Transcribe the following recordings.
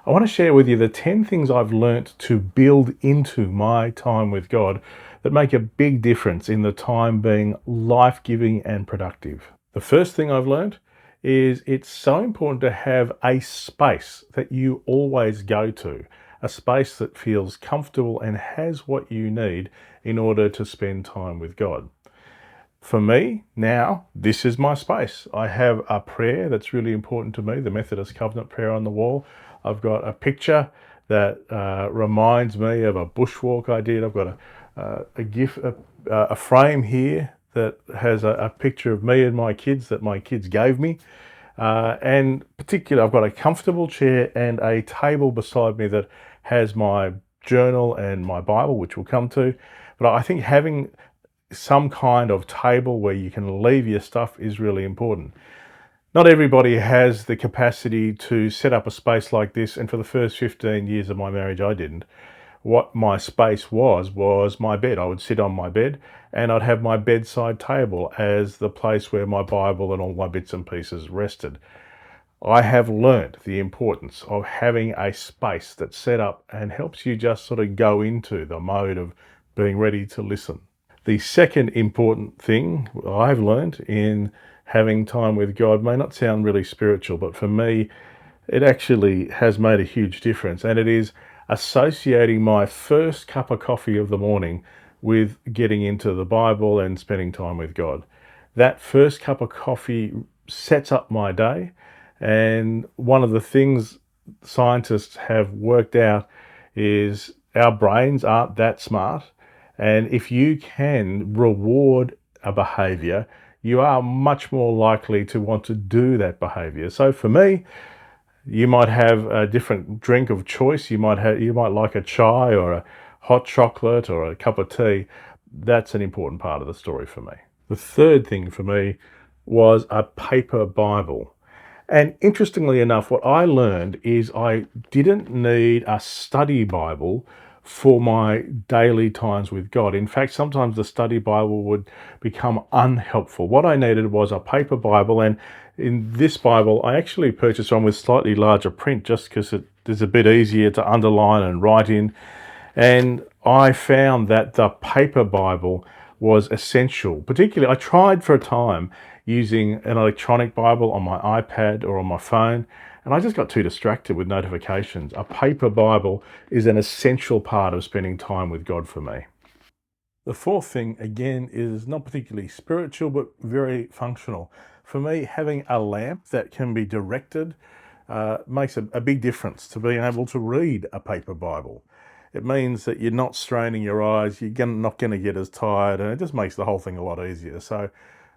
I want to share with you the 10 things I've learnt to build into my time with God that make a big difference in the time being life-giving and productive. The first thing I've learnt is it's so important to have a space that you always go to, a space that feels comfortable and has what you need in order to spend time with God. For me, now, this is my space. I have a prayer that's really important to me, the Methodist Covenant prayer on the wall. I've got a picture that reminds me of a bushwalk I did. I've got a frame here that has a picture of me and my kids that my kids gave me. And particularly, I've got a comfortable chair and a table beside me that has my journal and my Bible, which we'll come to. But I think having some kind of table where you can leave your stuff is really important. Not everybody has the capacity to set up a space like this, and for the first 15 years of my marriage, I didn't. What my space was my bed. I would sit on my bed and I'd have my bedside table as the place where my Bible and all my bits and pieces rested. I have learnt the importance of having a space that's set up and helps you just sort of go into the mode of being ready to listen. The second important thing I've learned in having time with God may not sound really spiritual, but for me, it actually has made a huge difference. And it is associating my first cup of coffee of the morning with getting into the Bible and spending time with God. That first cup of coffee sets up my day. And one of the things scientists have worked out is our brains aren't that smart. And if you can reward a behavior, you are much more likely to want to do that behavior. So for me, you might have a different drink of choice. You might like a chai or a hot chocolate or a cup of tea. That's an important part of the story for me. The third thing for me was a paper Bible. And interestingly enough, what I learned is I didn't need a study Bible for my daily times with God. In fact, sometimes the study Bible would become unhelpful. What I needed was a paper Bible, and in this Bible, I actually purchased one with slightly larger print just because it is a bit easier to underline and write in. And I found that the paper Bible was essential. Particularly, I tried for a time using an electronic Bible on my iPad or on my phone, and I just got too distracted with notifications. A paper Bible is an essential part of spending time with God for me. The fourth thing, again, is not particularly spiritual, but very functional. For me, having a lamp that can be directed makes a big difference to being able to read a paper Bible. It means that you're not straining your eyes, you're not going to get as tired, and it just makes the whole thing a lot easier. So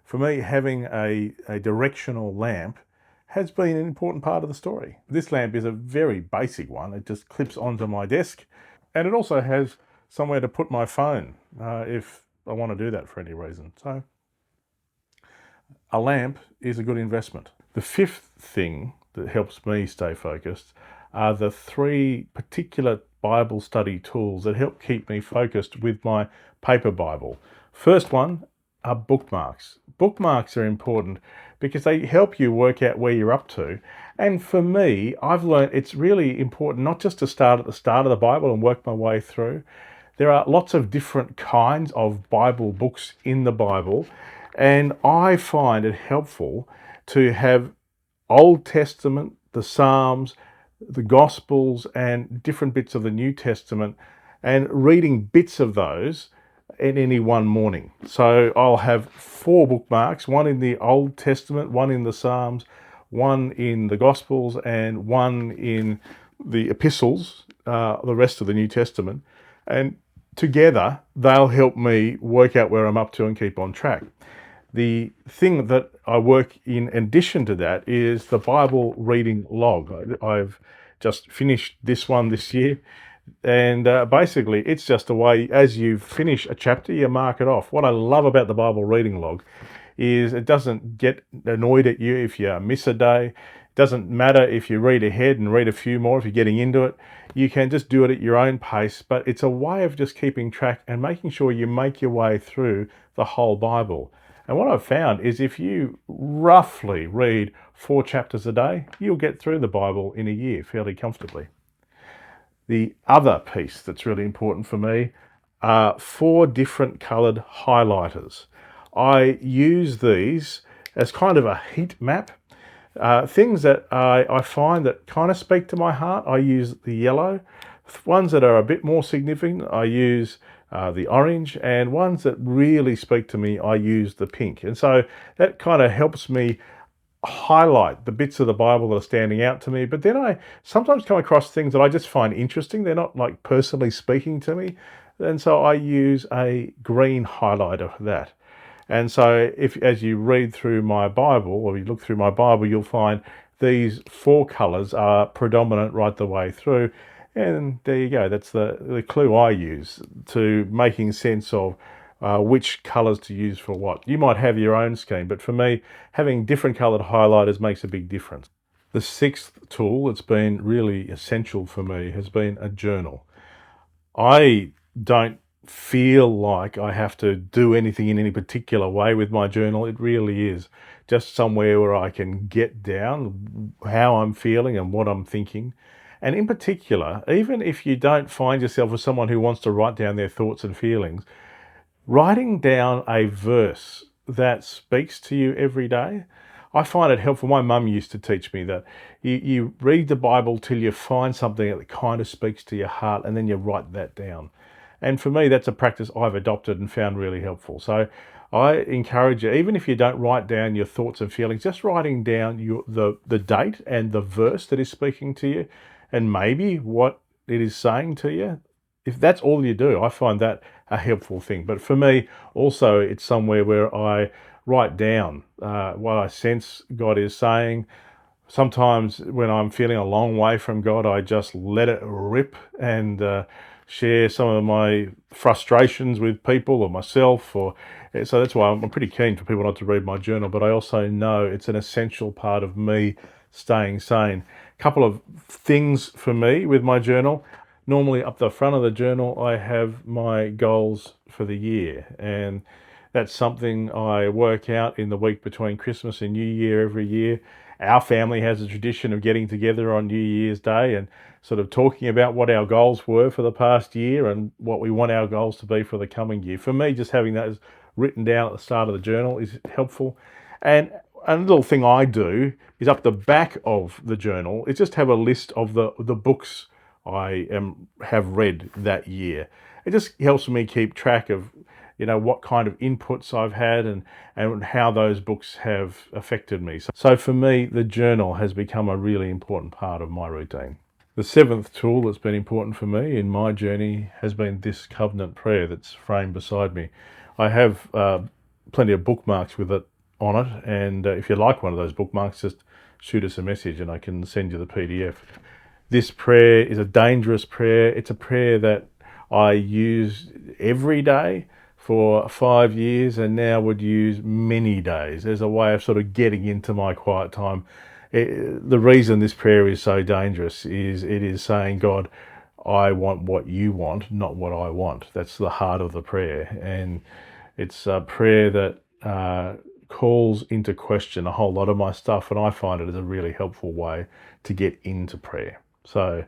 for me, having a directional lamp has been an important part of the story. This lamp is a very basic one. It just clips onto my desk, and it also has somewhere to put my phone if I want to do that for any reason. So a lamp is a good investment. The fifth thing that helps me stay focused are the three particular Bible study tools that help keep me focused with my paper Bible. First one are bookmarks. Bookmarks are important because they help you work out where you're up to. And for me, I've learned it's really important not just to start at the start of the Bible and work my way through. There are lots of different kinds of Bible books in the Bible, and I find it helpful to have Old Testament, the Psalms, the Gospels, and different bits of the New Testament, and reading bits of those in any one morning. So I'll have 4 bookmarks, one in the Old Testament, one in the Psalms, one in the Gospels, and one in the epistles, the rest of the New Testament. And together, they'll help me work out where I'm up to and keep on track. The thing that I work in addition to that is the Bible reading log. I've just finished this one this year. And basically, it's just a way, as you finish a chapter, you mark it off. What I love about the Bible reading log is it doesn't get annoyed at you if you miss a day. It doesn't matter if you read ahead and read a few more if you're getting into it. You can just do it at your own pace, but it's a way of just keeping track and making sure you make your way through the whole Bible. And what I've found is if you roughly read 4 chapters a day, you'll get through the Bible in a year fairly comfortably. The other piece that's really important for me are 4 different coloured highlighters. I use these as kind of a heat map. Things that I find that kind of speak to my heart, I use the yellow. Ones that are a bit more significant, I use the orange, and ones that really speak to me, I use the pink. And so that kind of helps me highlight the bits of the Bible that are standing out to me. But then I sometimes come across things that I just find interesting. They're not like personally speaking to me. And so I use a green highlighter for that. And so if as you read through my Bible or you look through my Bible, you'll find these 4 colours are predominant right the way through. And there you go. That's the clue I use to making sense of which colours to use for what. You might have your own scheme, but for me, having different coloured highlighters makes a big difference. The 6th tool that's been really essential for me has been a journal. I don't feel like I have to do anything in any particular way with my journal. It really is just somewhere where I can get down how I'm feeling and what I'm thinking. And in particular, even if you don't find yourself as someone who wants to write down their thoughts and feelings, writing down a verse that speaks to you every day, I find it helpful. My mum used to teach me that you read the Bible till you find something that kind of speaks to your heart, and then you write that down. And for me, that's a practice I've adopted and found really helpful. So I encourage you, even if you don't write down your thoughts and feelings, just writing down the date and the verse that is speaking to you, and maybe what it is saying to you. If that's all you do, I find that a helpful thing. But for me, also, it's somewhere where I write down what I sense God is saying. Sometimes when I'm feeling a long way from God, I just let it rip and share some of my frustrations with people or myself. So that's why I'm pretty keen for people not to read my journal, but I also know it's an essential part of me staying sane. A couple of things for me with my journal. Normally up the front of the journal, I have my goals for the year, and that's something I work out in the week between Christmas and New Year every year. Our family has a tradition of getting together on New Year's Day and sort of talking about what our goals were for the past year and what we want our goals to be for the coming year. For me, just having those written down at the start of the journal is helpful. And a little thing I do is up the back of the journal is just have a list of the books I have read that year. It just helps me keep track of what kind of inputs I've had and how those books have affected me. So for me, the journal has become a really important part of my routine. The 7th tool that's been important for me in my journey has been this covenant prayer that's framed beside me. I have plenty of bookmarks with it on it, and if you like one of those bookmarks, just shoot us a message and I can send you the PDF. This prayer is a dangerous prayer. It's a prayer that I use every day for 5 years and now would use many days as a way of sort of getting into my quiet time. The reason this prayer is so dangerous is it is saying, God, I want what you want, not what I want. That's the heart of the prayer. And it's a prayer that calls into question a whole lot of my stuff, and I find it as a really helpful way to get into prayer. So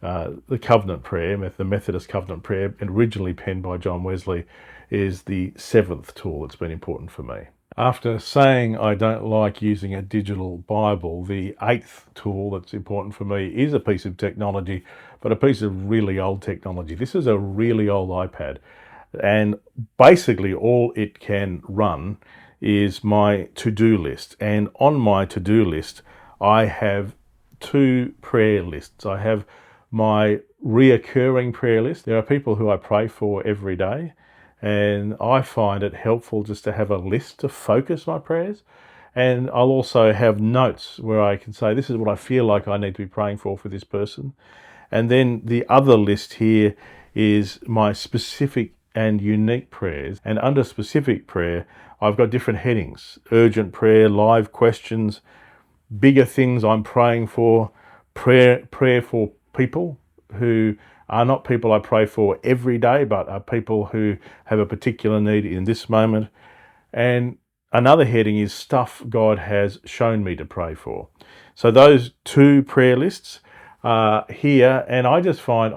the covenant prayer, the Methodist covenant prayer, originally penned by John Wesley, is the 7th tool that's been important for me. After saying I don't like using a digital Bible, the 8th tool that's important for me is a piece of technology, but a piece of really old technology. This is a really old iPad, and basically all it can run is my to-do list. And on my to-do list, I have 2 prayer lists. I have my reoccurring prayer list. There are people who I pray for every day, and I find it helpful just to have a list to focus my prayers. And I'll also have notes where I can say, this is what I feel like I need to be praying for this person. And then the other list here is my specific and unique prayers. And under specific prayer, I've got different headings: urgent prayer, live questions, bigger things I'm praying for, prayer for people who are not people I pray for every day, but are people who have a particular need in this moment. And another heading is stuff God has shown me to pray for. So those 2 prayer lists here, and I just find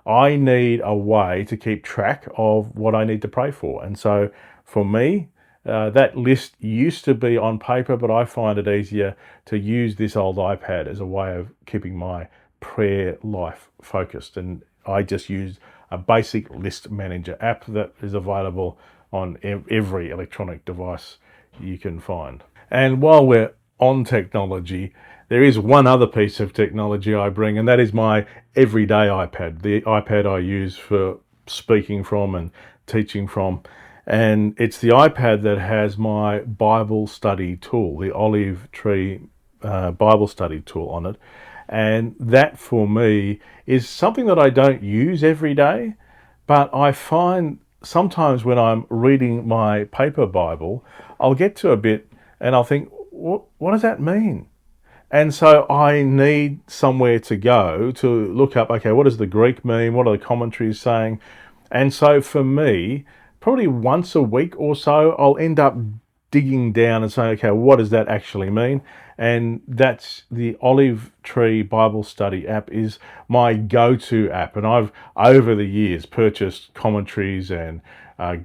I need a way to keep track of what I need to pray for. And so for me, that list used to be on paper, but I find it easier to use this old iPad as a way of keeping my prayer life focused. And I just use a basic list manager app that is available on every electronic device you can find. And while we're on technology, there is one other piece of technology I bring, and that is my everyday iPad, the iPad I use for speaking from and teaching from. And it's the iPad that has my Bible study tool, the Olive Tree Bible study tool on it. And that for me is something that I don't use every day, but I find sometimes when I'm reading my paper Bible, I'll get to a bit and I'll think, what does that mean? And so I need somewhere to go to look up, okay, what does the Greek mean? What are the commentaries saying? And so for me, probably once a week or so, I'll end up digging down and saying, okay, what does that actually mean? And that's the Olive Tree Bible Study app is my go-to app. And I've, over the years, purchased commentaries and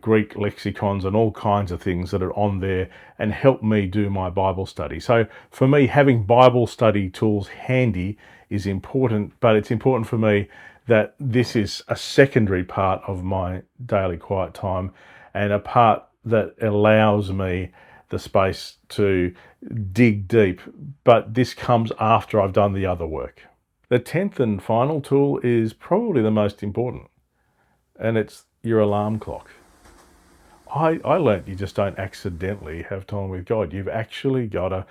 Greek lexicons and all kinds of things that are on there and help me do my Bible study. So for me, having Bible study tools handy is important, but it's important for me that this is a secondary part of my daily quiet time and a part that allows me the space to dig deep, but this comes after I've done the other work. The 10th and final tool is probably the most important, and it's your alarm clock. I learnt you just don't accidentally have time with God. You've actually got to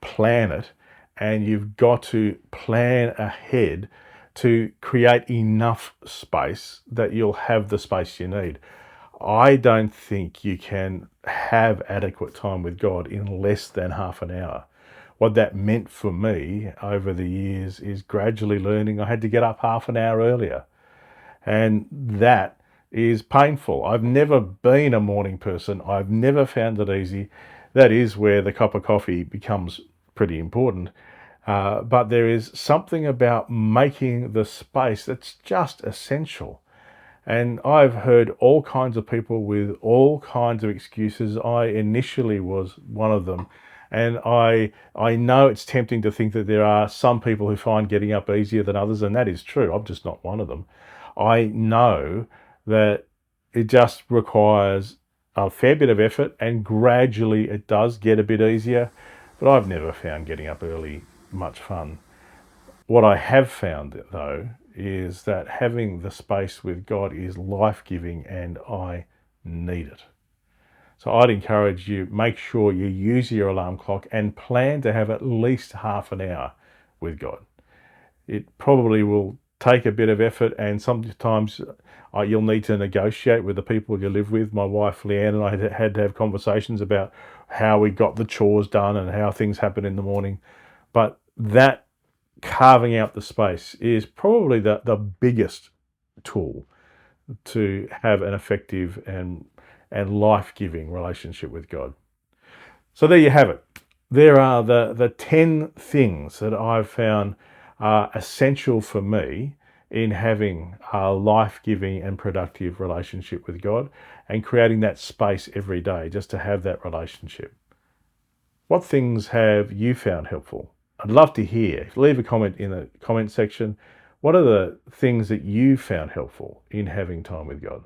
plan it, and you've got to plan ahead to create enough space that you'll have the space you need. I don't think you can have adequate time with God in less than half an hour. What that meant for me over the years is gradually learning I had to get up half an hour earlier. And that is painful. I've never been a morning person. I've never found it easy. That is where the cup of coffee becomes pretty important. But there is something about making the space that's just essential. And I've heard all kinds of people with all kinds of excuses. I initially was one of them. And I know it's tempting to think that there are some people who find getting up easier than others, and that is true. I'm just not one of them. I know that it just requires a fair bit of effort, and gradually it does get a bit easier, but I've never found getting up early much fun. What I have found, though, is that having the space with God is life-giving, and I need it. So I'd encourage you, make sure you use your alarm clock and plan to have at least half an hour with God. It probably will take a bit of effort, and sometimes you'll need to negotiate with the people you live with. My wife Leanne and I had to have conversations about how we got the chores done and how things happen in the morning. But that carving out the space is probably the biggest tool to have an effective and life-giving relationship with God. So there you have it. There are the 10 things that I've found are essential for me in having a life-giving and productive relationship with God and creating that space every day just to have that relationship. What things have you found helpful? I'd love to hear. Leave a comment in the comment section. What are the things that you found helpful in having time with God?